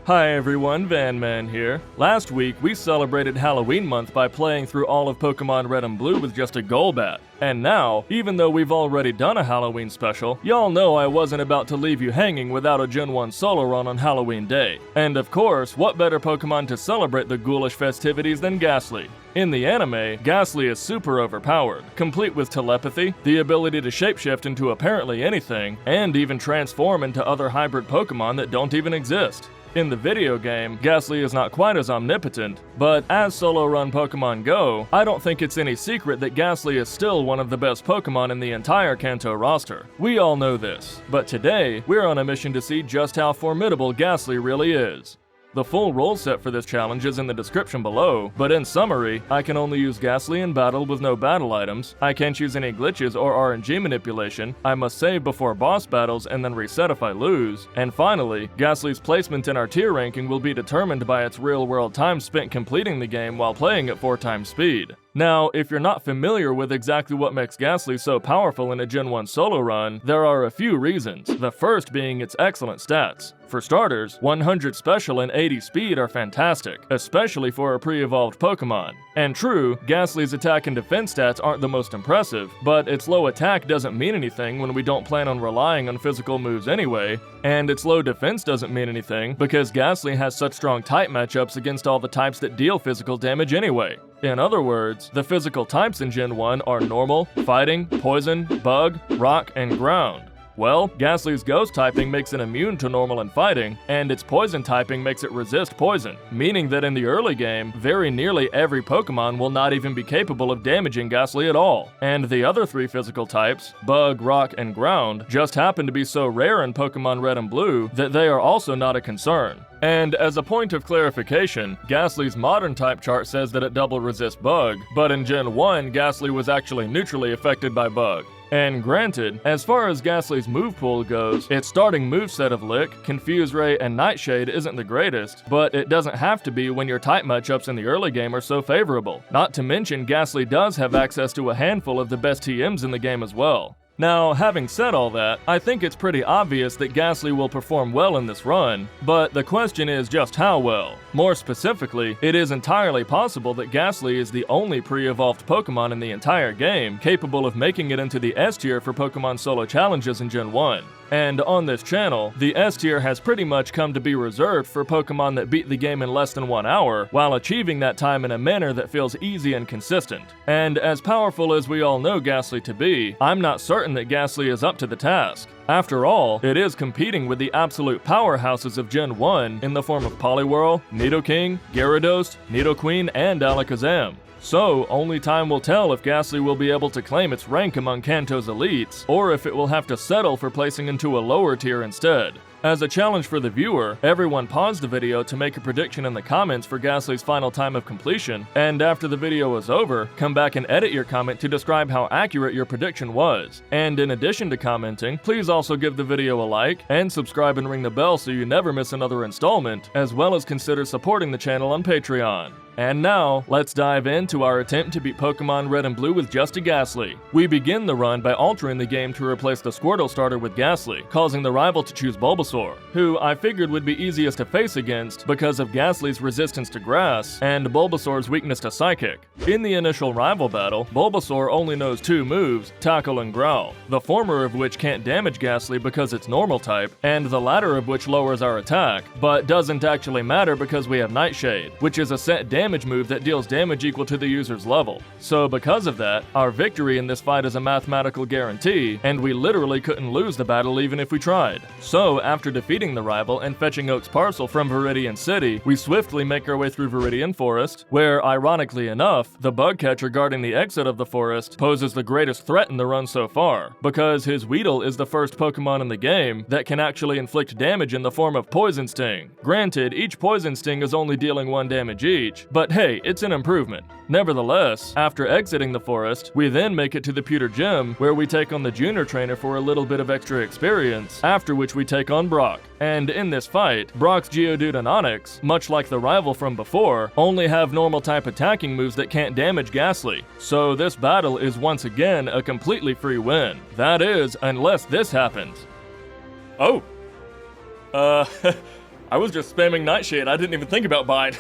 Hi everyone, Vanman here. Last week, we celebrated Halloween month by playing through all of Pokemon Red and Blue with just a Golbat. And now, even though we've already done a Halloween special, y'all know I wasn't about to leave you hanging without a Gen 1 solo run on Halloween Day. And of course, what better Pokemon to celebrate the ghoulish festivities than Gastly? In the anime, Gastly is super overpowered, complete with telepathy, the ability to shapeshift into apparently anything, and even transform into other hybrid Pokemon that don't even exist. In the video game, Gastly is not quite as omnipotent, but as solo-run Pokemon go, I don't think it's any secret that Gastly is still one of the best Pokemon in the entire Kanto roster. We all know this, but today, we're on a mission to see just how formidable Gastly really is. The full role set for this challenge is in the description below, but in summary, I can only use Gastly in battle with no battle items, I can't use any glitches or RNG manipulation, I must save before boss battles and then reset if I lose, and finally, Gastly's placement in our tier ranking will be determined by its real-world time spent completing the game while playing at 4 times speed. Now, if you're not familiar with exactly what makes Gastly so powerful in a Gen 1 solo run, there are a few reasons, the first being its excellent stats. For starters, 100 special and 80 speed are fantastic, especially for a pre-evolved Pokemon. And true, Gastly's attack and defense stats aren't the most impressive, but its low attack doesn't mean anything when we don't plan on relying on physical moves anyway, and its low defense doesn't mean anything because Gastly has such strong type matchups against all the types that deal physical damage anyway. In other words, the physical types in Gen 1 are normal, fighting, poison, bug, rock, and ground. Well, Gastly's ghost typing makes it immune to normal and fighting, and its poison typing makes it resist poison, meaning that in the early game, very nearly every Pokemon will not even be capable of damaging Gastly at all. And the other 3 physical types, bug, rock, and ground, just happen to be so rare in Pokemon Red and Blue that they are also not a concern. And as a point of clarification, Gastly's modern type chart says that it double resists bug, but in Gen 1, Gastly was actually neutrally affected by bug. And granted, as far as Gastly's move pool goes, its starting moveset of Lick, Confuse Ray, and Nightshade isn't the greatest, but it doesn't have to be when your type matchups in the early game are so favorable. Not to mention, Gastly does have access to a handful of the best TMs in the game as well. Now, having said all that, I think it's pretty obvious that Gastly will perform well in this run, but the question is just how well. More specifically, it is entirely possible that Gastly is the only pre-evolved Pokemon in the entire game capable of making it into the S tier for Pokemon solo challenges in Gen 1. And on this channel, the S tier has pretty much come to be reserved for Pokemon that beat the game in less than 1 hour, while achieving that time in a manner that feels easy and consistent. And as powerful as we all know Gastly to be, I'm not certain that Gastly is up to the task. After all, it is competing with the absolute powerhouses of Gen 1 in the form of Poliwhirl, Nidoking, Gyarados, Nidoqueen, and Alakazam. So, only time will tell if Gastly will be able to claim its rank among Kanto's elites, or if it will have to settle for placing into a lower tier instead. As a challenge for the viewer, everyone pause the video to make a prediction in the comments for Gastly's final time of completion, and after the video is over, come back and edit your comment to describe how accurate your prediction was. And in addition to commenting, please also give the video a like, and subscribe and ring the bell so you never miss another installment, as well as consider supporting the channel on Patreon. And now, let's dive into our attempt to beat Pokemon Red and Blue with just a Gastly. We begin the run by altering the game to replace the Squirtle starter with Gastly, causing the rival to choose Bulbasaur, who I figured would be easiest to face against because of Gastly's resistance to grass and Bulbasaur's weakness to Psychic. In the initial rival battle, Bulbasaur only knows 2 moves, Tackle and Growl, the former of which can't damage Gastly because it's normal type, and the latter of which lowers our attack, but doesn't actually matter because we have Nightshade, which is a set damage move that deals damage equal to the user's level. So because of that, our victory in this fight is a mathematical guarantee, and we literally couldn't lose the battle even if we tried. So after defeating the rival and fetching Oak's parcel from Viridian City, we swiftly make our way through Viridian Forest, where, ironically enough, the bug catcher guarding the exit of the forest poses the greatest threat in the run so far, because his Weedle is the first Pokemon in the game that can actually inflict damage in the form of Poison Sting. Granted, each Poison Sting is only dealing 1 damage each, but hey, it's an improvement. Nevertheless, after exiting the forest, we then make it to the Pewter Gym, where we take on the Junior Trainer for a little bit of extra experience, after which we take on Brock. And in this fight, Brock's Geodude and Onix, much like the rival from before, only have normal type attacking moves that can't damage Gastly. So this battle is once again a completely free win. That is, unless this happens. Oh. I was just spamming Nightshade, I didn't even think about Bide.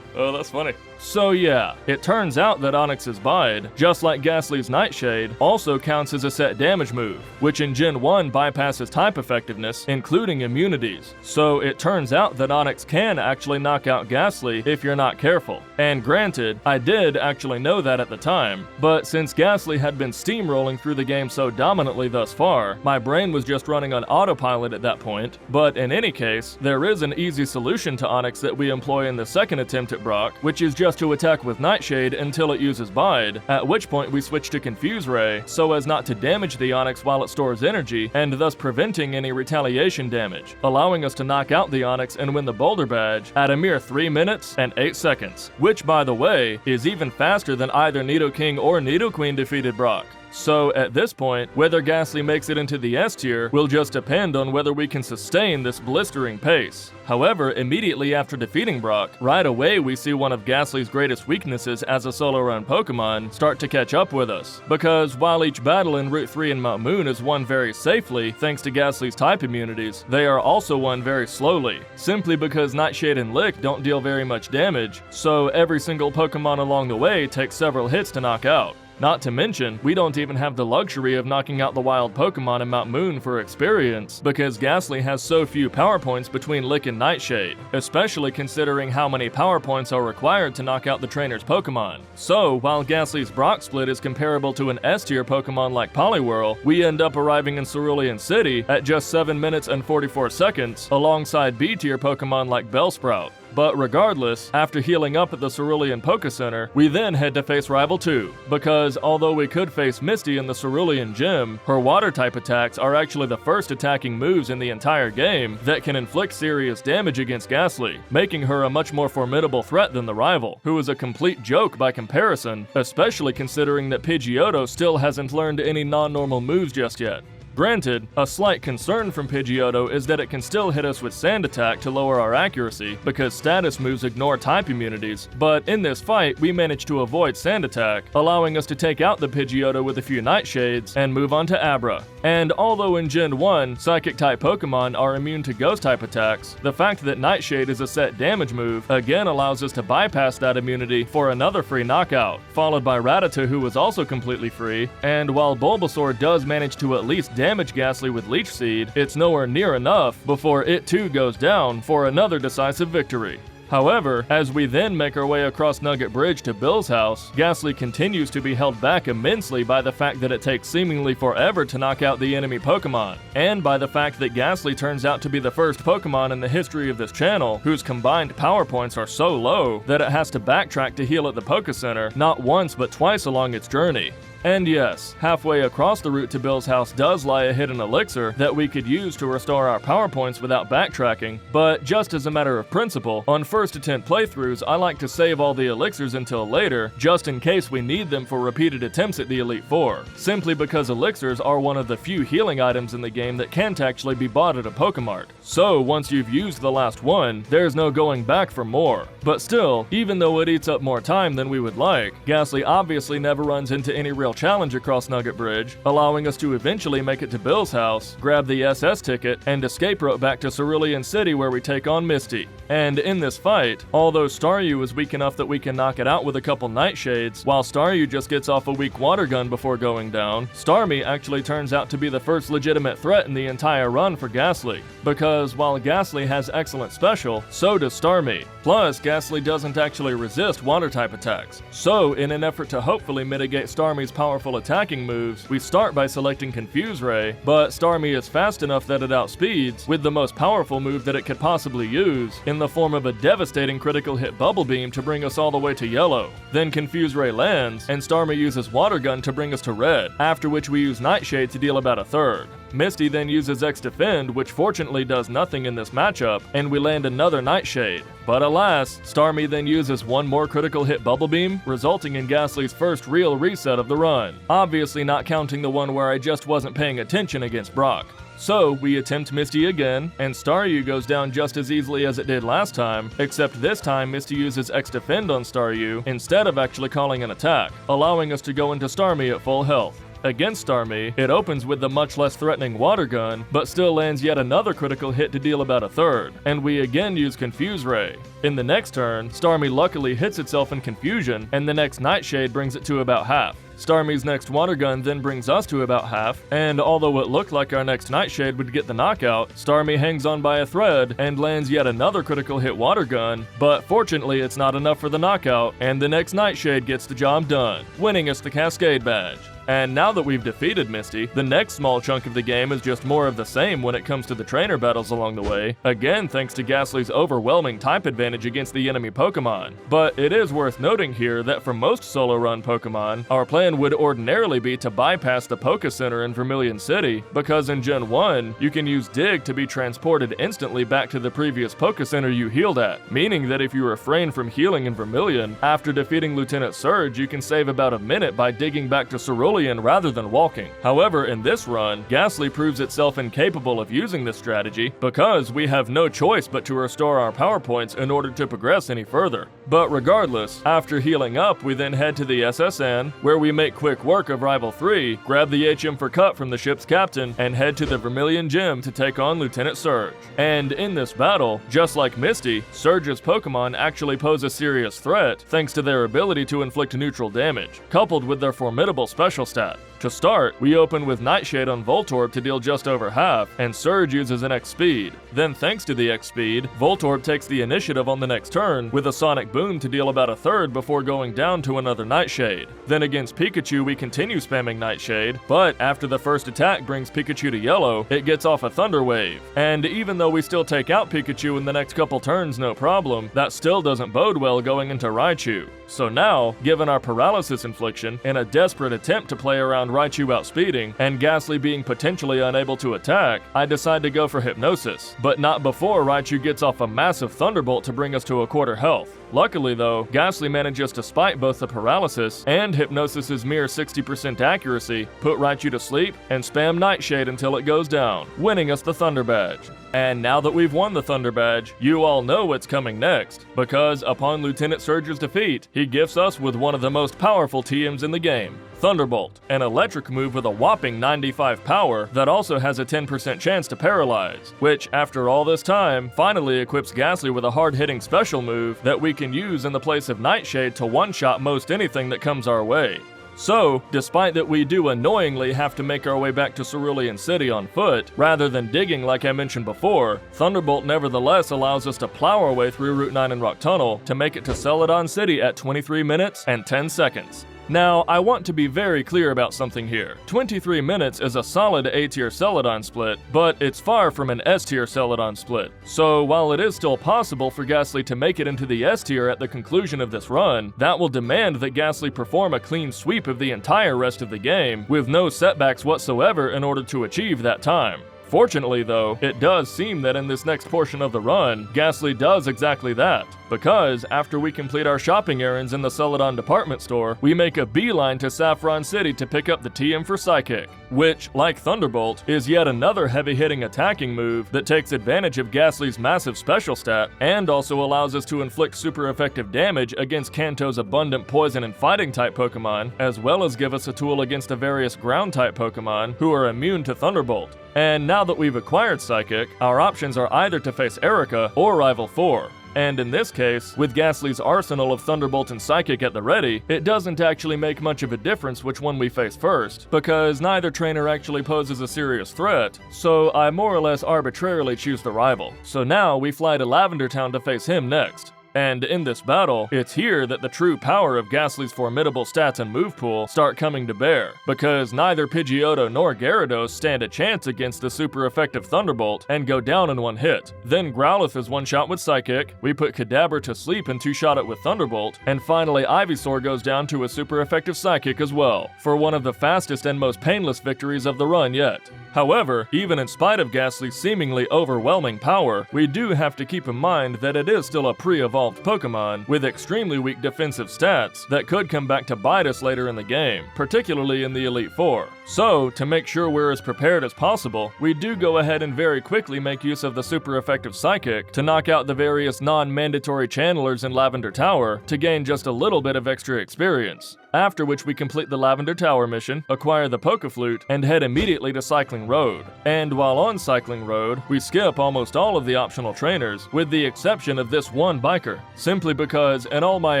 Oh, that's funny. So yeah, it turns out that Onix's Bide, just like Gastly's Nightshade, also counts as a set damage move, which in Gen 1 bypasses type effectiveness, including immunities. So it turns out that Onix can actually knock out Gastly if you're not careful. And granted, I did actually know that at the time, but since Gastly had been steamrolling through the game so dominantly thus far, my brain was just running on autopilot at that point. But in any case, there is an easy solution to Onix that we employ in the second attempt at Brock, which is just to attack with Nightshade until it uses Bide, at which point we switch to Confuse Ray so as not to damage the Onix while it stores energy, and thus preventing any retaliation damage, allowing us to knock out the Onix and win the Boulder Badge at a mere 3 minutes and 8 seconds, which by the way, is even faster than either Nidoking or Nidoqueen defeated Brock. So at this point, whether Gastly makes it into the S tier will just depend on whether we can sustain this blistering pace. However, immediately after defeating Brock, right away we see one of Gastly's greatest weaknesses as a solo run Pokemon start to catch up with us. Because while each battle in Route 3 in Mount Moon is won very safely thanks to Gastly's type immunities, they are also won very slowly, simply because Nightshade and Lick don't deal very much damage, so every single Pokemon along the way takes several hits to knock out. Not to mention, we don't even have the luxury of knocking out the wild Pokemon in Mount Moon for experience, because Gastly has so few power points between Lick and Nightshade, especially considering how many power points are required to knock out the trainer's Pokemon. So, while Gastly's Brock split is comparable to an S-tier Pokemon like Poliwhirl, we end up arriving in Cerulean City at just 7 minutes and 44 seconds, alongside B-tier Pokemon like Bellsprout. But regardless, after healing up at the Cerulean Poké Center, we then head to face Rival 2, because although we could face Misty in the Cerulean Gym, her Water-type attacks are actually the first attacking moves in the entire game that can inflict serious damage against Gastly, making her a much more formidable threat than the rival, who is a complete joke by comparison, especially considering that Pidgeotto still hasn't learned any non-normal moves just yet. Granted, a slight concern from Pidgeotto is that it can still hit us with Sand Attack to lower our accuracy, because status moves ignore type immunities, but in this fight we manage to avoid Sand Attack, allowing us to take out the Pidgeotto with a few Nightshades and move on to Abra. And although in Gen 1, Psychic-type Pokemon are immune to Ghost-type attacks, the fact that Nightshade is a set damage move again allows us to bypass that immunity for another free knockout, followed by Rattata, who was also completely free, and while Bulbasaur does manage to at least damage Gastly with Leech Seed, it's nowhere near enough before it too goes down for another decisive victory. However, as we then make our way across Nugget Bridge to Bill's house, Gastly continues to be held back immensely by the fact that it takes seemingly forever to knock out the enemy Pokemon, and by the fact that Gastly turns out to be the first Pokemon in the history of this channel whose combined power points are so low that it has to backtrack to heal at the Poké Center not once but twice along its journey. And yes, halfway across the route to Bill's house does lie a hidden elixir that we could use to restore our power points without backtracking, but just as a matter of principle, on first attempt playthroughs I like to save all the elixirs until later, just in case we need them for repeated attempts at the Elite Four, simply because elixirs are one of the few healing items in the game that can't actually be bought at a Pokemart. So once you've used the last one, there's no going back for more. But still, even though it eats up more time than we would like, Gastly obviously never runs into any real challenge across Nugget Bridge, allowing us to eventually make it to Bill's house, grab the SS ticket, and escape route back to Cerulean City where we take on Misty. And in this fight, although Staryu is weak enough that we can knock it out with a couple Nightshades, while Staryu just gets off a weak water gun before going down, Starmie actually turns out to be the first legitimate threat in the entire run for Gastly. Because while Gastly has excellent special, so does Starmie. Plus, Gastly doesn't actually resist water-type attacks. So, in an effort to hopefully mitigate Starmie's powerful attacking moves, we start by selecting Confuse Ray, but Starmie is fast enough that it outspeeds, with the most powerful move that it could possibly use, in the form of a devastating critical hit Bubble Beam to bring us all the way to yellow. Then Confuse Ray lands, and Starmie uses Water Gun to bring us to red, after which we use Nightshade to deal about a third. Misty then uses X-Defend, which fortunately does nothing in this matchup, and we land another Nightshade. But alas, Starmie then uses one more critical hit Bubble Beam, resulting in Gastly's first real reset of the run, obviously not counting the one where I just wasn't paying attention against Brock. So, we attempt Misty again, and Staryu goes down just as easily as it did last time, except this time Misty uses X-Defend on Staryu instead of actually calling an attack, allowing us to go into Starmie at full health. Against Starmie, it opens with the much less threatening Water Gun, but still lands yet another critical hit to deal about a third, and we again use Confuse Ray. In the next turn, Starmie luckily hits itself in Confusion, and the next Nightshade brings it to about half. Starmie's next Water Gun then brings us to about half, and although it looked like our next Nightshade would get the knockout, Starmie hangs on by a thread and lands yet another critical hit Water Gun, but fortunately it's not enough for the knockout, and the next Nightshade gets the job done, winning us the Cascade badge. And now that we've defeated Misty, the next small chunk of the game is just more of the same when it comes to the trainer battles along the way, again thanks to Gastly's overwhelming type advantage against the enemy Pokemon. But it is worth noting here that for most solo run Pokemon, our plan would ordinarily be to bypass the Poké Center in Vermilion City, because in Gen 1, you can use Dig to be transported instantly back to the previous Poké Center you healed at, meaning that if you refrain from healing in Vermilion, after defeating Lieutenant Surge, you can save about a minute by digging back to Cerulean rather than walking. However, in this run, Gastly proves itself incapable of using this strategy because we have no choice but to restore our power points in order to progress any further. But regardless, after healing up, we then head to the SSN, where we make quick work of Rival 3, grab the HM for Cut from the ship's captain, and head to the Vermilion Gym to take on Lieutenant Surge. And in this battle, just like Misty, Surge's Pokemon actually pose a serious threat thanks to their ability to inflict neutral damage, coupled with their formidable special stat. To start, we open with Nightshade on Voltorb to deal just over half, and Surge uses an X-Speed. Then thanks to the X-Speed, Voltorb takes the initiative on the next turn with a Sonic Boom to deal about a third before going down to another Nightshade. Then against Pikachu we continue spamming Nightshade, but after the first attack brings Pikachu to yellow, it gets off a Thunder Wave. And even though we still take out Pikachu in the next couple turns no problem, that still doesn't bode well going into Raichu. So now, given our Paralysis Infliction, in a desperate attempt to play around Raichu outspeeding, and Gastly being potentially unable to attack, I decide to go for Hypnosis, but not before Raichu gets off a massive Thunderbolt to bring us to a quarter health. Luckily though, Gastly manages to spite both the Paralysis and Hypnosis's mere 60% accuracy, put Raichu to sleep, and spam Nightshade until it goes down, winning us the Thunder Badge. And now that we've won the Thunder Badge, you all know what's coming next, because upon Lieutenant Surge's defeat, he gifts us with one of the most powerful TMs in the game, Thunderbolt, an electric move with a whopping 95 power that also has a 10% chance to paralyze, which, after all this time, finally equips Gastly with a hard-hitting special move that we can use in the place of Nightshade to one-shot most anything that comes our way. So, despite that we do annoyingly have to make our way back to Cerulean City on foot, rather than digging like I mentioned before, Thunderbolt nevertheless allows us to plow our way through Route 9 and Rock Tunnel to make it to Celadon City at 23 minutes and 10 seconds. Now, I want to be very clear about something here. 23 minutes is a solid A-tier Celadon split, but it's far from an S-tier Celadon split. So while it is still possible for Gastly to make it into the S-tier at the conclusion of this run, that will demand that Gastly perform a clean sweep of the entire rest of the game, with no setbacks whatsoever in order to achieve that time. Fortunately though, it does seem that in this next portion of the run, Gastly does exactly that, because after we complete our shopping errands in the Celadon department store, we make a beeline to Saffron City to pick up the TM for Psychic, which, like Thunderbolt, is yet another heavy-hitting attacking move that takes advantage of Gastly's massive special stat, and also allows us to inflict super effective damage against Kanto's abundant poison and fighting type Pokemon, as well as give us a tool against the various ground type Pokemon who are immune to Thunderbolt. And now that we've acquired Psychic, our options are either to face Erica or Rival 4. And in this case, with Gastly's arsenal of Thunderbolt and Psychic at the ready, it doesn't actually make much of a difference which one we face first, because neither trainer actually poses a serious threat, so I more or less arbitrarily choose the rival. So now we fly to Lavender Town to face him next. And in this battle, it's here that the true power of Gastly's formidable stats and move pool start coming to bear, because neither Pidgeotto nor Gyarados stand a chance against the super effective Thunderbolt and go down in one hit. Then Growlithe is one-shot with Psychic, we put Kadabra to sleep and two-shot it with Thunderbolt, and finally Ivysaur goes down to a super effective Psychic as well, for one of the fastest and most painless victories of the run yet. However, even in spite of Gastly's seemingly overwhelming power, we do have to keep in mind that it is still a pre-evolved Pokemon with extremely weak defensive stats that could come back to bite us later in the game, particularly in the Elite Four. So, to make sure we're as prepared as possible, we do go ahead and very quickly make use of the super effective Psychic to knock out the various non-mandatory channelers in Lavender Tower to gain just a little bit of extra experience. after which we complete the Lavender Tower mission, acquire the Pokéflute, and head immediately to Cycling Road. And while on Cycling Road, we skip almost all of the optional trainers, with the exception of this one biker, simply because in all my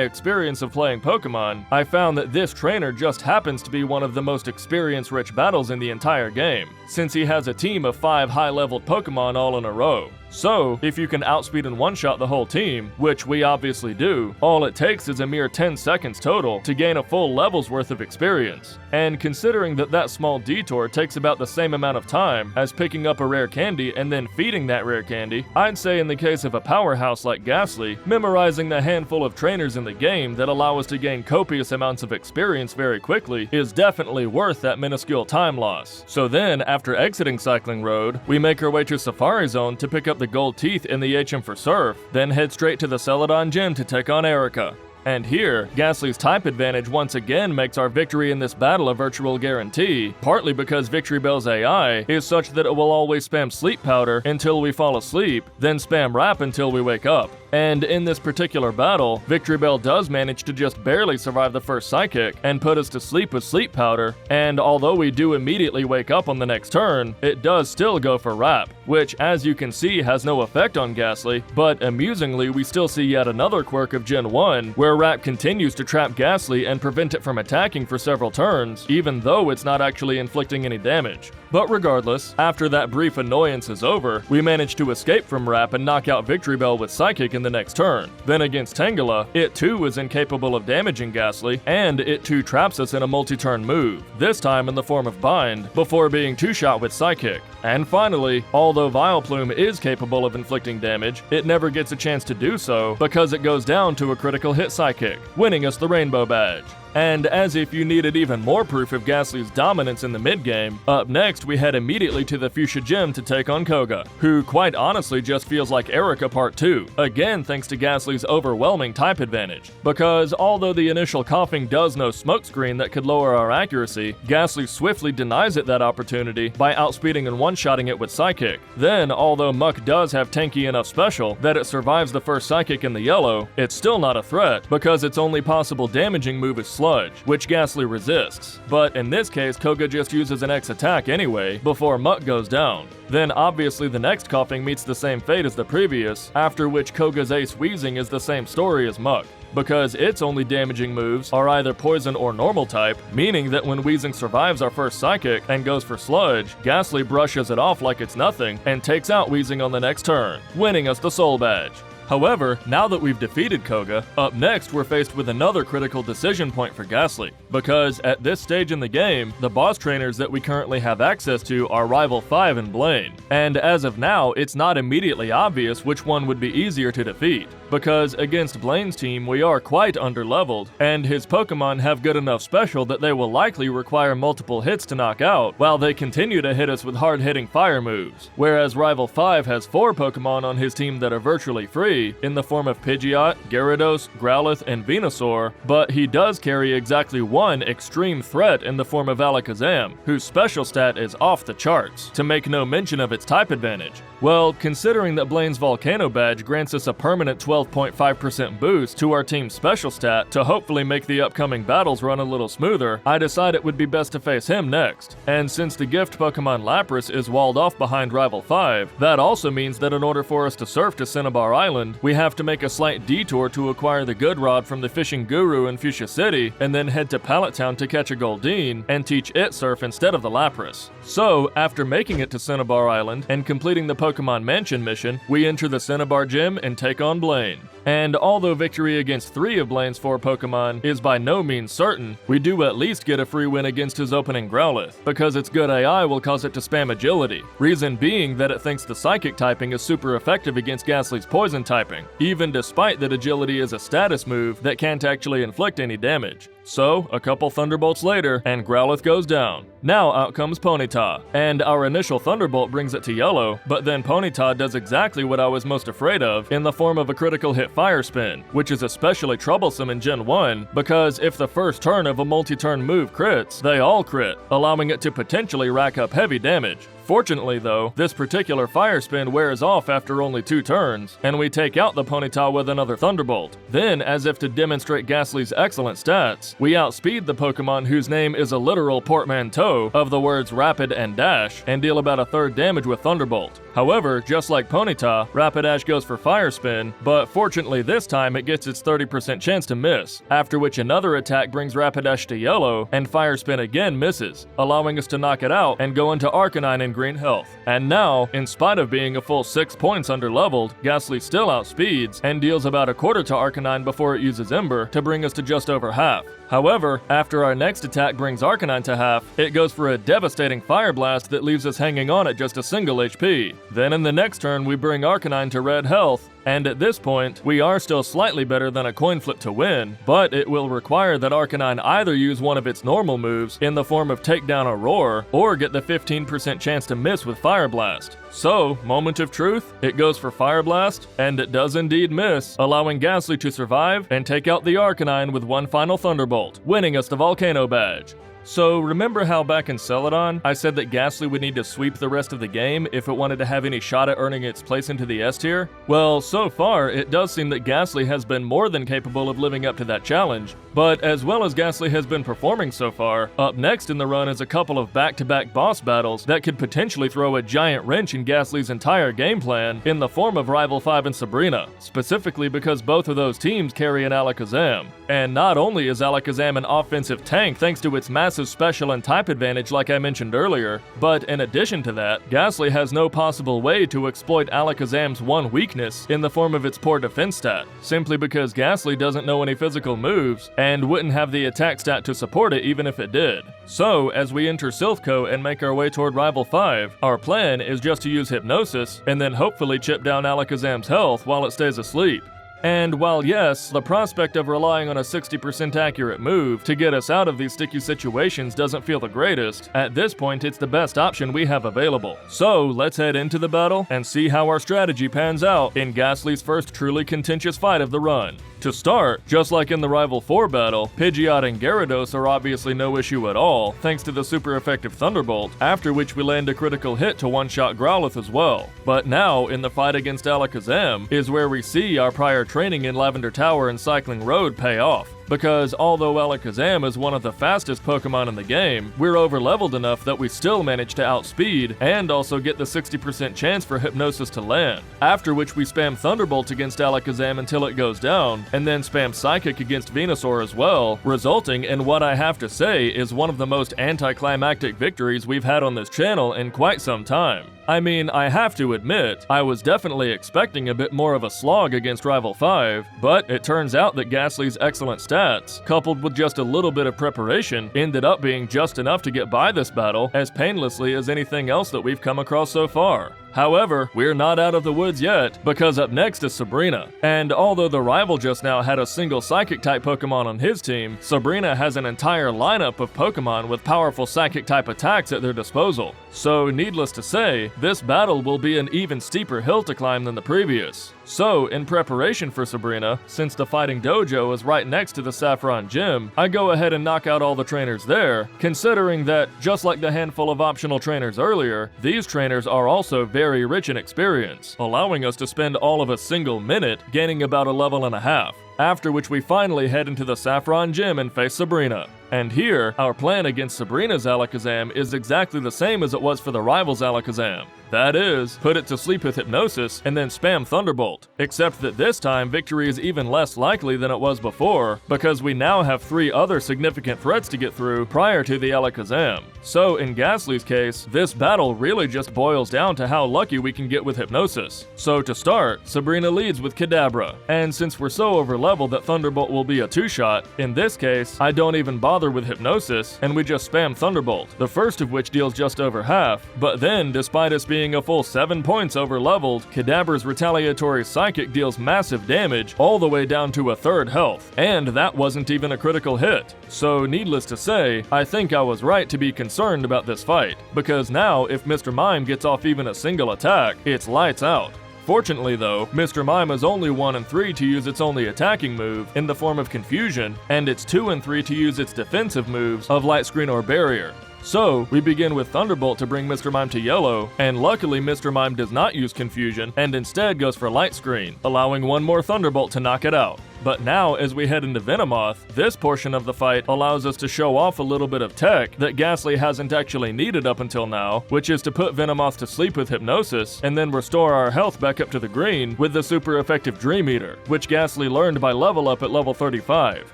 experience of playing Pokemon, I found that this trainer just happens to be one of the most experience-rich battles in the entire game, since he has a team of 5 high-leveled Pokemon all in a row. So, if you can outspeed and one-shot the whole team, which we obviously do, all it takes is a mere 10 seconds total to gain a full level's worth of experience. And considering that that small detour takes about the same amount of time as picking up a rare candy and then feeding that rare candy, I'd say in the case of a powerhouse like Gastly, memorizing the handful of trainers in the game that allow us to gain copious amounts of experience very quickly is definitely worth that minuscule time loss. So then, after exiting Cycling Road, we make our way to Safari Zone to pick up the gold teeth in the HM for Surf, then head straight to the Celadon Gym to take on Erica. And here, Gastly's type advantage once again makes our victory in this battle a virtual guarantee, partly because Victreebel's AI is such that it will always spam Sleep Powder until we fall asleep, then spam Wrap until we wake up. And in this particular battle, Victreebel does manage to just barely survive the first Psychic and put us to sleep with Sleep Powder, and although we do immediately wake up on the next turn, it does still go for Wrap, which as you can see has no effect on Gastly, but amusingly we still see yet another quirk of Gen 1, where Wrap continues to trap Gastly and prevent it from attacking for several turns, even though it's not actually inflicting any damage. But regardless, after that brief annoyance is over, we manage to escape from Wrap and knock out Victreebel with Psychic in the next turn. Then against Tangela, it too is incapable of damaging Gastly, and it too traps us in a multi-turn move, this time in the form of Bind, before being two-shot with Psychic. And finally, although Vileplume is capable of inflicting damage, it never gets a chance to do so because it goes down to a critical hit Psychic, winning us the Rainbow Badge. And as if you needed even more proof of Gastly's dominance in the mid-game, up next we head immediately to the Fuchsia Gym to take on Koga, who quite honestly just feels like Erica Part 2, again thanks to Gastly's overwhelming type advantage. Because although the initial coughing does no smokescreen that could lower our accuracy, Gastly swiftly denies it that opportunity by outspeeding and one-shotting it with Psychic. Then, although Muck does have tanky enough special that it survives the first Psychic in the yellow, it's still not a threat because its only possible damaging move is Sludge, which Gastly resists. But in this case, Koga just uses an X attack anyway, before Muck goes down. Then obviously the next coughing meets the same fate as the previous, after which Koga's Ace Wheezing is the same story as Muck, because its only damaging moves are either Poison or Normal type, meaning that when Wheezing survives our first Psychic and goes for Sludge, Gastly brushes it off like it's nothing and takes out Wheezing on the next turn, winning us the Soul Badge. However, now that we've defeated Koga, up next we're faced with another critical decision point for Gastly, because at this stage in the game, the boss trainers that we currently have access to are Rival 5 and Blaine, and as of now, it's not immediately obvious which one would be easier to defeat, because against Blaine's team we are quite underleveled, and his Pokemon have good enough special that they will likely require multiple hits to knock out, while they continue to hit us with hard-hitting fire moves, whereas Rival 5 has 4 Pokemon on his team that are virtually free, in the form of Pidgeot, Gyarados, Growlithe, and Venusaur, but he does carry exactly one extreme threat in the form of Alakazam, whose special stat is off the charts, to make no mention of its type advantage. Well, considering that Blaine's Volcano Badge grants us a permanent 12.5% boost to our team's special stat to hopefully make the upcoming battles run a little smoother, I decide it would be best to face him next. And since the gift Pokemon Lapras is walled off behind Rival 5, that also means that in order for us to surf to Cinnabar Island, we have to make a slight detour to acquire the Good Rod from the Fishing Guru in Fuchsia City, and then head to Pallet Town to catch a Goldeen and teach it Surf instead of the Lapras. So, after making it to Cinnabar Island and completing the Pokemon Mansion mission, we enter the Cinnabar Gym and take on Blaine. And although victory against 3 of Blaine's 4 Pokemon is by no means certain, we do at least get a free win against his opening Growlithe, because its good AI will cause it to spam Agility, reason being that it thinks the Psychic typing is super effective against Gastly's Poison typing, even despite that Agility is a status move that can't actually inflict any damage. So, a couple Thunderbolts later, and Growlithe goes down. Now out comes Ponyta, and our initial Thunderbolt brings it to yellow, but then Ponyta does exactly what I was most afraid of in the form of a critical hit Fire Spin, which is especially troublesome in Gen 1, because if the first turn of a multi-turn move crits, they all crit, allowing it to potentially rack up heavy damage. Fortunately though, this particular Fire Spin wears off after only 2 turns, and we take out the Ponyta with another Thunderbolt. Then, as if to demonstrate Gastly's excellent stats, we outspeed the Pokemon whose name is a literal portmanteau of the words Rapid and Dash, and deal about 1/3 damage with Thunderbolt. However, just like Ponyta, Rapidash goes for Fire Spin, but fortunately this time it gets its 30% chance to miss, after which another attack brings Rapidash to yellow, and Fire Spin again misses, allowing us to knock it out and go into Arcanine in green health. And now, in spite of being a full 6 points underleveled, Gastly still outspeeds, and deals about 1/4 to Arcanine before it uses Ember to bring us to just over half. However, after our next attack brings Arcanine to half, it goes for a devastating Fire Blast that leaves us hanging on at just a single HP. Then in the next turn we bring Arcanine to red health, and at this point, we are still slightly better than a coin flip to win, but it will require that Arcanine either use one of its normal moves in the form of Takedown or Roar, or get the 15% chance to miss with Fire Blast. So, moment of truth, it goes for Fire Blast, and it does indeed miss, allowing Gastly to survive and take out the Arcanine with one final Thunderbolt, winning us the Volcano Badge. So remember how back in Celadon, I said that Gastly would need to sweep the rest of the game if it wanted to have any shot at earning its place into the S tier? Well, so far, it does seem that Gastly has been more than capable of living up to that challenge. But as well as Gastly has been performing so far, up next in the run is a couple of back-to-back boss battles that could potentially throw a giant wrench in Gastly's entire game plan in the form of Rival 5 and Sabrina, specifically because both of those teams carry an Alakazam. And not only is Alakazam an offensive tank thanks to its massive special and type advantage like I mentioned earlier, but in addition to that, Gastly has no possible way to exploit Alakazam's one weakness in the form of its poor defense stat, simply because Gastly doesn't know any physical moves, and wouldn't have the attack stat to support it even if it did. So, as we enter Silph Co and make our way toward Rival 5, our plan is just to use Hypnosis, and then hopefully chip down Alakazam's health while it stays asleep. And while yes, the prospect of relying on a 60% accurate move to get us out of these sticky situations doesn't feel the greatest, at this point it's the best option we have available. So let's head into the battle and see how our strategy pans out in Gastly's first truly contentious fight of the run. To start, just like in the Rival 4 battle, Pidgeot and Gyarados are obviously no issue at all, thanks to the super effective Thunderbolt, after which we land a critical hit to one-shot Growlithe as well. But now, in the fight against Alakazam, is where we see our prior training in Lavender Tower and Cycling Road pay off. Because although Alakazam is one of the fastest Pokemon in the game, we're overleveled enough that we still manage to outspeed and also get the 60% chance for Hypnosis to land. After which we spam Thunderbolt against Alakazam until it goes down, and then spam Psychic against Venusaur as well, resulting in what I have to say is one of the most anticlimactic victories we've had on this channel in quite some time. I mean, I have to admit, I was definitely expecting a bit more of a slog against Rival 5, but it turns out that Gastly's excellent stats, coupled with just a little bit of preparation, ended up being just enough to get by this battle as painlessly as anything else that we've come across so far. However, we're not out of the woods yet, because up next is Sabrina. And although the rival just now had a single Psychic-type Pokemon on his team, Sabrina has an entire lineup of Pokemon with powerful Psychic-type attacks at their disposal. So, needless to say, this battle will be an even steeper hill to climb than the previous. So, in preparation for Sabrina, since the fighting dojo is right next to the Saffron Gym, I go ahead and knock out all the trainers there, considering that, just like the handful of optional trainers earlier, these trainers are also very rich in experience, allowing us to spend all of a single minute gaining about a level and a half. After which we finally head into the Saffron Gym and face Sabrina. And here, our plan against Sabrina's Alakazam is exactly the same as it was for the rival's Alakazam. That is, put it to sleep with Hypnosis and then spam Thunderbolt. Except that this time, victory is even less likely than it was before, because we now have 3 other significant threats to get through prior to the Alakazam. So in Gastly's case, this battle really just boils down to how lucky we can get with Hypnosis. So to start, Sabrina leads with Kadabra, and since we're so overleveled that Thunderbolt will be a 2-shot, in this case, I don't even bother with Hypnosis, and we just spam Thunderbolt, the first of which deals just over half, but then, despite us being a full 7 points overleveled, Kadabra's retaliatory Psychic deals massive damage all the way down to 1/3 health, and that wasn't even a critical hit. So needless to say, I think I was right to be concerned about this fight, because now if Mr. Mime gets off even a single attack, it's lights out. Fortunately though, Mr. Mime is only 1 and 3 to use its only attacking move in the form of Confusion, and it's 2 and 3 to use its defensive moves of Light Screen or Barrier. So, we begin with Thunderbolt to bring Mr. Mime to yellow, and luckily Mr. Mime does not use Confusion and instead goes for Light Screen, allowing one more Thunderbolt to knock it out. But now, as we head into Venomoth, this portion of the fight allows us to show off a little bit of tech that Gastly hasn't actually needed up until now, which is to put Venomoth to sleep with Hypnosis, and then restore our health back up to the green with the super effective Dream Eater, which Gastly learned by level up at level 35.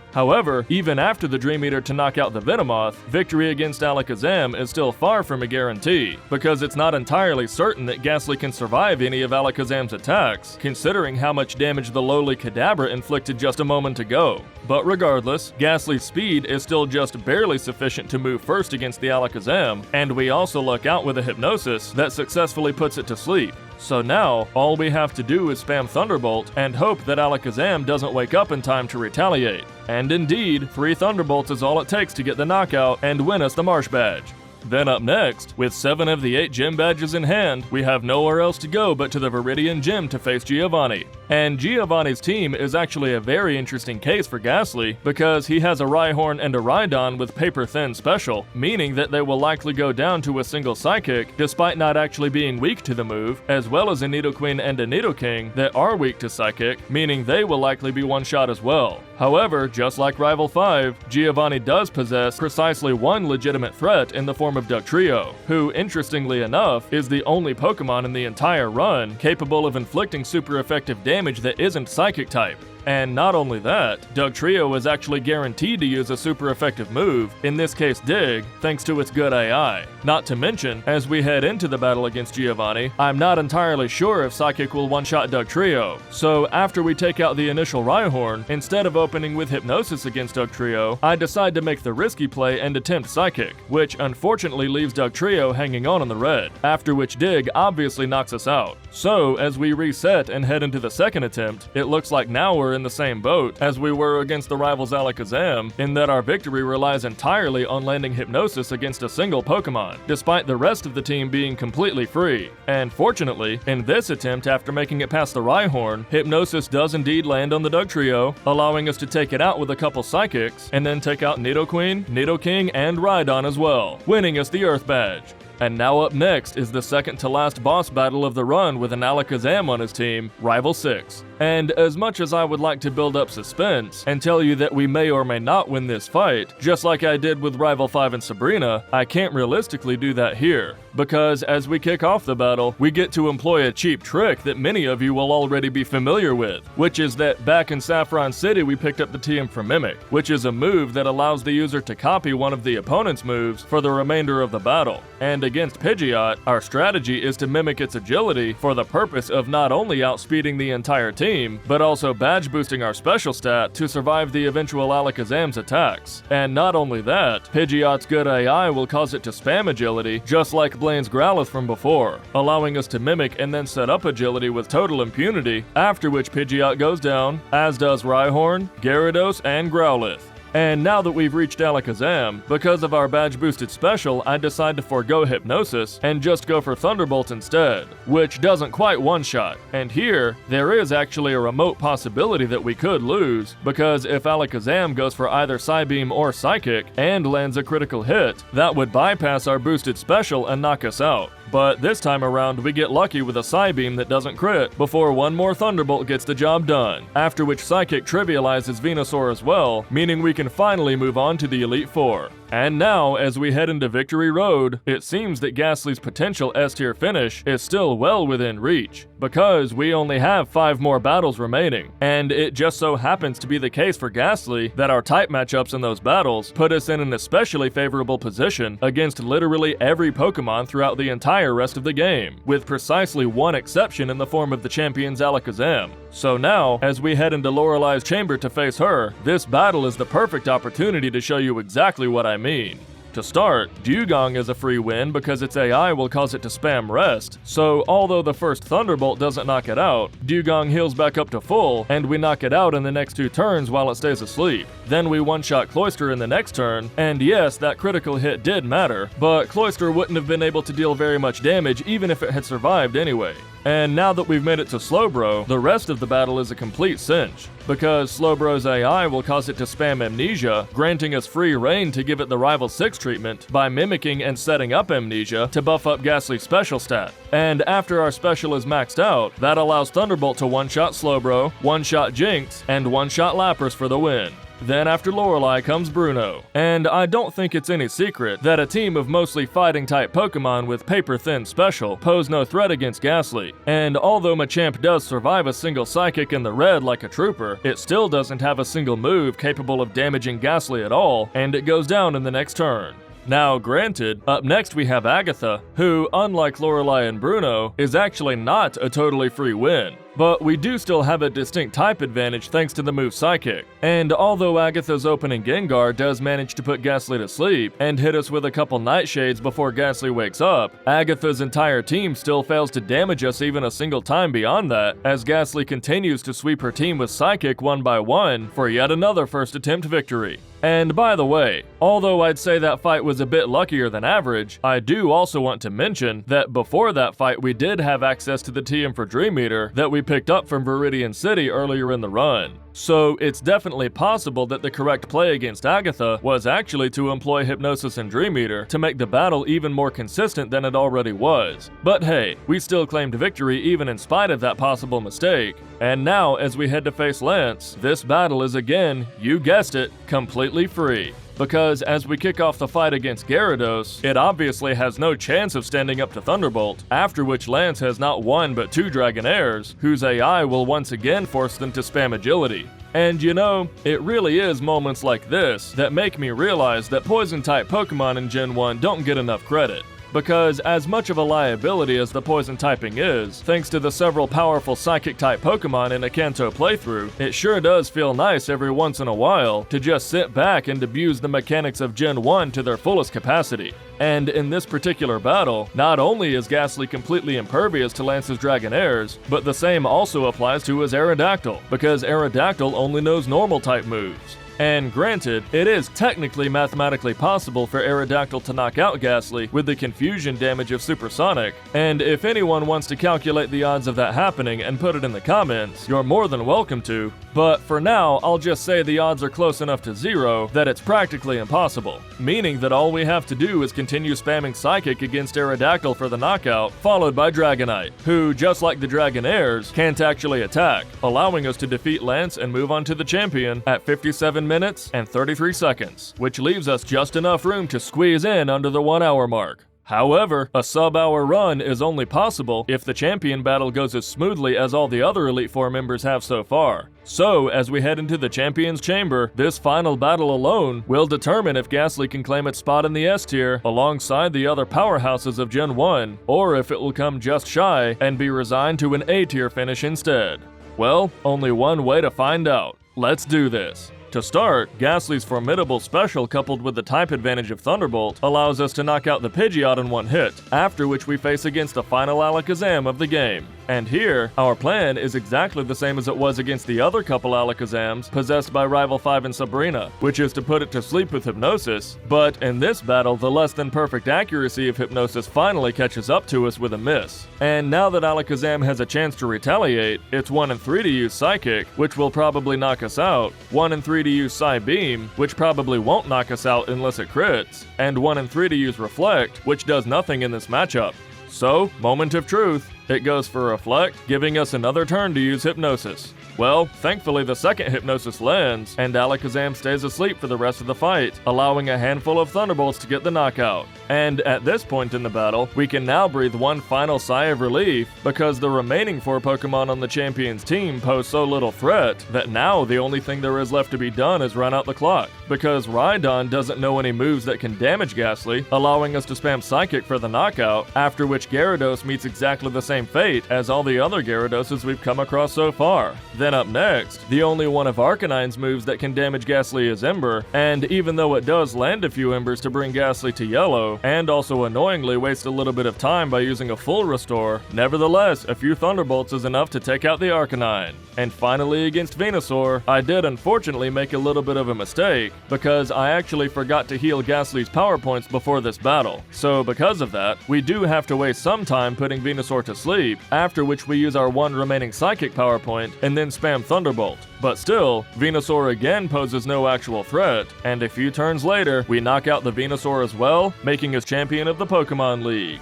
However, even after the Dream Eater to knock out the Venomoth, victory against Alakazam is still far from a guarantee, because it's not entirely certain that Gastly can survive any of Alakazam's attacks, considering how much damage the lowly Kadabra inflicted just a moment ago. But regardless, Gastly's speed is still just barely sufficient to move first against the Alakazam, and we also luck out with a Hypnosis that successfully puts it to sleep. So now, all we have to do is spam Thunderbolt and hope that Alakazam doesn't wake up in time to retaliate. And indeed, 3 Thunderbolts is all it takes to get the knockout and win us the Marsh Badge. Then up next, with 7 of the 8 gym badges in hand, we have nowhere else to go but to the Viridian Gym to face Giovanni. And Giovanni's team is actually a very interesting case for Gastly, because he has a Rhyhorn and a Rhydon with Paper Thin Special, meaning that they will likely go down to a single Psychic, despite not actually being weak to the move, as well as a Nidoqueen and a Nidoking that are weak to Psychic, meaning they will likely be one-shot as well. However, just like Rival 5, Giovanni does possess precisely one legitimate threat in the form of Dugtrio, who, interestingly enough, is the only Pokemon in the entire run capable of inflicting super effective damage that isn't Psychic type. And not only that, Dugtrio is actually guaranteed to use a super effective move, in this case Dig, thanks to its good AI. Not to mention, as we head into the battle against Giovanni, I'm not entirely sure if Psychic will one-shot Dugtrio, so after we take out the initial Rhyhorn, instead of opening with Hypnosis against Dugtrio, I decide to make the risky play and attempt Psychic, which unfortunately leaves Dugtrio hanging on the red, after which Dig obviously knocks us out. So, as we reset and head into the second attempt, it looks like now we're in the same boat as we were against the rivals Alakazam, in that our victory relies entirely on landing Hypnosis against a single Pokemon, despite the rest of the team being completely free. And fortunately, in this attempt after making it past the Rhyhorn, Hypnosis does indeed land on the Dugtrio, allowing us to take it out with a couple Psychics, and then take out Nidoqueen, Nidoking, and Rhydon as well, winning us the Earth Badge. And now up next is the second to last boss battle of the run with an Alakazam on his team, Rival 6. And as much as I would like to build up suspense and tell you that we may or may not win this fight, just like I did with Rival 5 and Sabrina, I can't realistically do that here. Because as we kick off the battle, we get to employ a cheap trick that many of you will already be familiar with, which is that back in Saffron City we picked up the TM from Mimic, which is a move that allows the user to copy one of the opponent's moves for the remainder of the battle. And against Pidgeot, our strategy is to mimic its agility for the purpose of not only outspeeding the entire team, but also badge boosting our special stat to survive the eventual Alakazam's attacks. And not only that, Pidgeot's good AI will cause it to spam agility, just like Blaine's Growlithe from before, allowing us to mimic and then set up agility with total impunity, after which Pidgeot goes down, as does Rhyhorn, Gyarados, and Growlithe. And now that we've reached Alakazam, because of our badge boosted special, I decide to forego Hypnosis and just go for Thunderbolt instead, which doesn't quite one-shot. And here, there is actually a remote possibility that we could lose, because if Alakazam goes for either Psybeam or Psychic and lands a critical hit, that would bypass our boosted special and knock us out. But this time around, we get lucky with a Psybeam that doesn't crit before one more Thunderbolt gets the job done, after which Psychic trivializes Venusaur as well, meaning we can finally move on to the Elite Four. And now, as we head into Victory Road, it seems that Gastly's potential S-tier finish is still well within reach, because we only have 5 more battles remaining, and it just so happens to be the case for Gastly that our type matchups in those battles put us in an especially favorable position against literally every Pokemon throughout the entire rest of the game, with precisely one exception in the form of the champion's Alakazam. So now, as we head into Lorelei's chamber to face her, this battle is the perfect opportunity to show you exactly what I mean. To start, Dewgong is a free win because its AI will cause it to spam Rest, so although the first Thunderbolt doesn't knock it out, Dewgong heals back up to full, and we knock it out in the next 2 turns while it stays asleep. Then we one-shot Cloyster in the next turn, and yes, that critical hit did matter, but Cloyster wouldn't have been able to deal very much damage even if it had survived anyway. And now that we've made it to Slowbro, the rest of the battle is a complete cinch, because Slowbro's AI will cause it to spam Amnesia, granting us free reign to give it the Rival 6 treatment by mimicking and setting up Amnesia to buff up Gastly's special stat. And after our special is maxed out, that allows Thunderbolt to one-shot Slowbro, one-shot Jinx, and one-shot Lapras for the win. Then after Lorelei comes Bruno. And I don't think it's any secret that a team of mostly fighting-type Pokemon with paper-thin special pose no threat against Gastly. And although Machamp does survive a single Psychic in the red like a trooper, it still doesn't have a single move capable of damaging Gastly at all, and it goes down in the next turn. Now, granted, up next we have Agatha, who, unlike Lorelei and Bruno, is actually not a totally free win. But we do still have a distinct type advantage thanks to the move Psychic. And although Agatha's opening Gengar does manage to put Gastly to sleep and hit us with a couple Nightshades before Gastly wakes up, Agatha's entire team still fails to damage us even a single time beyond that, as Gastly continues to sweep her team with Psychic one by one for yet another first attempt victory. And by the way, although I'd say that fight was a bit luckier than average, I do also want to mention that before that fight we did have access to the TM for Dream Eater that we picked up from Viridian City earlier in the run. So it's definitely possible that the correct play against Agatha was actually to employ Hypnosis and Dream Eater to make the battle even more consistent than it already was. But hey, we still claimed victory even in spite of that possible mistake. And now, as we head to face Lance, this battle is again, you guessed it, completely free. Because as we kick off the fight against Gyarados, it obviously has no chance of standing up to Thunderbolt, after which Lance has not one but two Dragonairs, whose AI will once again force them to spam Agility. And you know, it really is moments like this that make me realize that Poison-type Pokemon in Gen 1 don't get enough credit. Because as much of a liability as the poison typing is, thanks to the several powerful Psychic-type Pokemon in a Kanto playthrough, it sure does feel nice every once in a while to just sit back and abuse the mechanics of Gen 1 to their fullest capacity. And in this particular battle, not only is Gastly completely impervious to Lance's Dragonairs, but the same also applies to his Aerodactyl, because Aerodactyl only knows normal-type moves. And granted, it is technically mathematically possible for Aerodactyl to knock out Gastly with the confusion damage of Supersonic, and if anyone wants to calculate the odds of that happening and put it in the comments, you're more than welcome to, but for now, I'll just say the odds are close enough to zero that it's practically impossible, meaning that all we have to do is continue spamming Psychic against Aerodactyl for the knockout, followed by Dragonite, who, just like the Dragonairs, can't actually attack, allowing us to defeat Lance and move on to the champion at 57 minutes and 33 seconds, which leaves us just enough room to squeeze in under the 1 hour mark. However, a sub-hour run is only possible if the champion battle goes as smoothly as all the other Elite Four members have so far. So, as we head into the Champion's Chamber, this final battle alone will determine if Gastly can claim its spot in the S tier alongside the other powerhouses of Gen 1, or if it will come just shy and be resigned to an A tier finish instead. Well, only one way to find out. Let's do this. To start, Gastly's formidable special coupled with the type advantage of Thunderbolt allows us to knock out the Pidgeot in one hit, after which we face against the final Alakazam of the game. And here, our plan is exactly the same as it was against the other couple Alakazams possessed by Rival 5 and Sabrina, which is to put it to sleep with Hypnosis, but in this battle the less than perfect accuracy of Hypnosis finally catches up to us with a miss. And now that Alakazam has a chance to retaliate, it's 1 and 3 to use Psychic, which will probably knock us out, 1 and 3 to use Psybeam, which probably won't knock us out unless it crits, and 1 and 3 to use Reflect, which does nothing in this matchup. So, moment of truth. It goes for Reflect, giving us another turn to use Hypnosis. Well, thankfully the second Hypnosis lands, and Alakazam stays asleep for the rest of the fight, allowing a handful of Thunderbolts to get the knockout. And at this point in the battle, we can now breathe one final sigh of relief, because the remaining 4 Pokemon on the Champion's team pose so little threat that now the only thing there is left to be done is run out the clock, because Rhydon doesn't know any moves that can damage Gastly, allowing us to spam Psychic for the knockout, after which Gyarados meets exactly the same fate as all the other Gyaradoses we've come across so far. Then up next, the only one of Arcanine's moves that can damage Gastly is Ember, and even though it does land a few Embers to bring Gastly to yellow, and also annoyingly waste a little bit of time by using a full restore, nevertheless, a few Thunderbolts is enough to take out the Arcanine. And finally against Venusaur, I did unfortunately make a little bit of a mistake, because I actually forgot to heal Gastly's power points before this battle. So because of that, we do have to waste some time putting Venusaur to sleep, after which we use our one remaining Psychic power point and then spam Thunderbolt. But still, Venusaur again poses no actual threat, and a few turns later, we knock out the Venusaur as well, making us champion of the Pokemon League.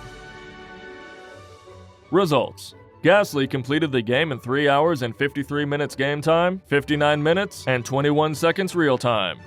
Results. Gastly completed the game in 3 hours and 53 minutes game time, 59 minutes, and 21 seconds real time.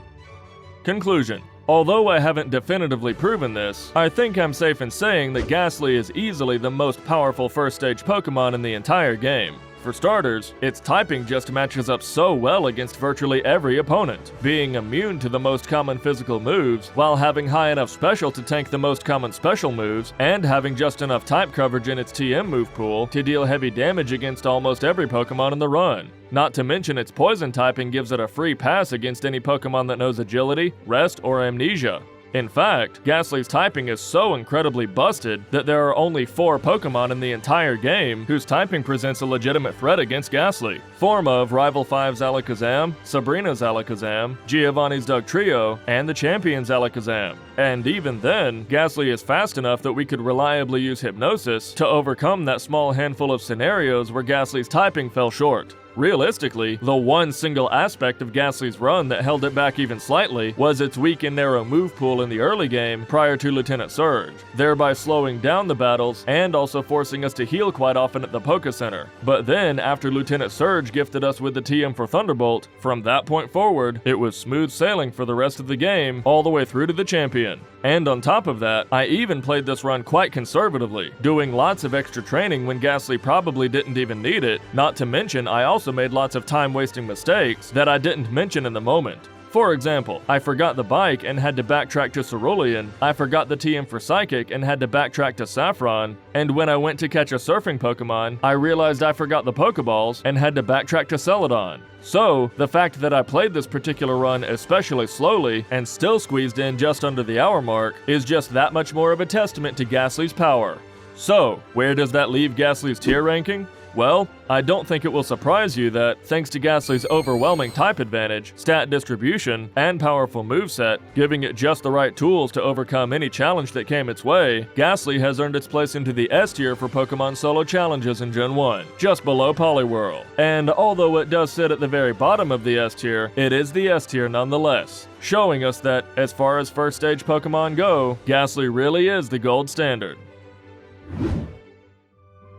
Conclusion. Although I haven't definitively proven this, I think I'm safe in saying that Gastly is easily the most powerful first stage Pokemon in the entire game. For starters, its typing just matches up so well against virtually every opponent, being immune to the most common physical moves, while having high enough special to tank the most common special moves, and having just enough type coverage in its TM move pool to deal heavy damage against almost every Pokemon in the run. Not to mention its poison typing gives it a free pass against any Pokemon that knows Agility, Rest, or Amnesia. In fact, Gastly's typing is so incredibly busted that there are only 4 Pokemon in the entire game whose typing presents a legitimate threat against Gastly. Form of Rival 5's Alakazam, Sabrina's Alakazam, Giovanni's Dugtrio, and the Champion's Alakazam. And even then, Gastly is fast enough that we could reliably use Hypnosis to overcome that small handful of scenarios where Gastly's typing fell short. Realistically, the one single aspect of Gastly's run that held it back even slightly was its weak and narrow move pool in the early game prior to Lieutenant Surge, thereby slowing down the battles and also forcing us to heal quite often at the Poké Center. But then, after Lieutenant Surge gifted us with the TM for Thunderbolt, from that point forward, it was smooth sailing for the rest of the game, all the way through to the champion. And on top of that, I even played this run quite conservatively, doing lots of extra training when Gastly probably didn't even need it, not to mention I also made lots of time-wasting mistakes that I didn't mention in the moment. For example, I forgot the bike and had to backtrack to Cerulean, I forgot the TM for Psychic and had to backtrack to Saffron, and when I went to catch a surfing Pokemon, I realized I forgot the Pokeballs and had to backtrack to Celadon. So, the fact that I played this particular run especially slowly and still squeezed in just under the hour mark is just that much more of a testament to Gastly's power. So, where does that leave Gastly's tier ranking? Well, I don't think it will surprise you that, thanks to Gastly's overwhelming type advantage, stat distribution, and powerful moveset, giving it just the right tools to overcome any challenge that came its way, Gastly has earned its place into the S tier for Pokemon Solo challenges in Gen 1, just below Poliwhirl. And although it does sit at the very bottom of the S tier, it is the S tier nonetheless, showing us that, as far as first stage Pokemon go, Gastly really is the gold standard.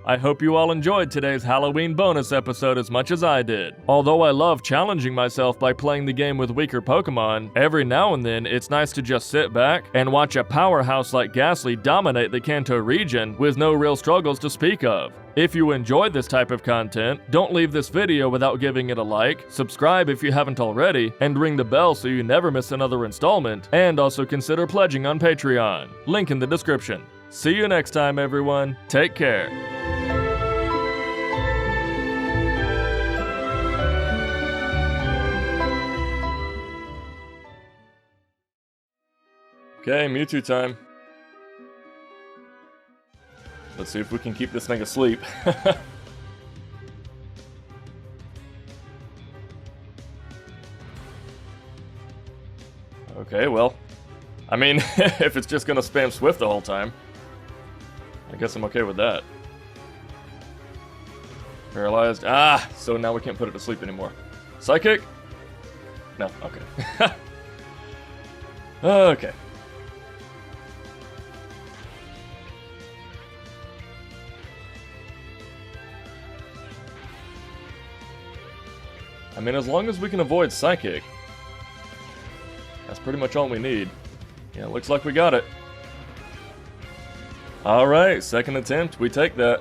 I hope you all enjoyed today's Halloween bonus episode as much as I did. Although I love challenging myself by playing the game with weaker Pokemon, every now and then it's nice to just sit back and watch a powerhouse like Gastly dominate the Kanto region with no real struggles to speak of. If you enjoyed this type of content, don't leave this video without giving it a like, subscribe if you haven't already, and ring the bell so you never miss another installment, and also consider pledging on Patreon. Link in the description. See you next time, everyone. Take care. Okay, Mewtwo time. Let's see if we can keep this thing asleep. Okay, well, I mean, if it's just gonna spam Swift the whole time, I guess I'm okay with that. Paralyzed. Ah, so now we can't put it to sleep anymore. Psychic? No, okay. Okay. I mean, as long as we can avoid Psychic, that's pretty much all we need. Yeah, looks like we got it. Alright, second attempt, we take that.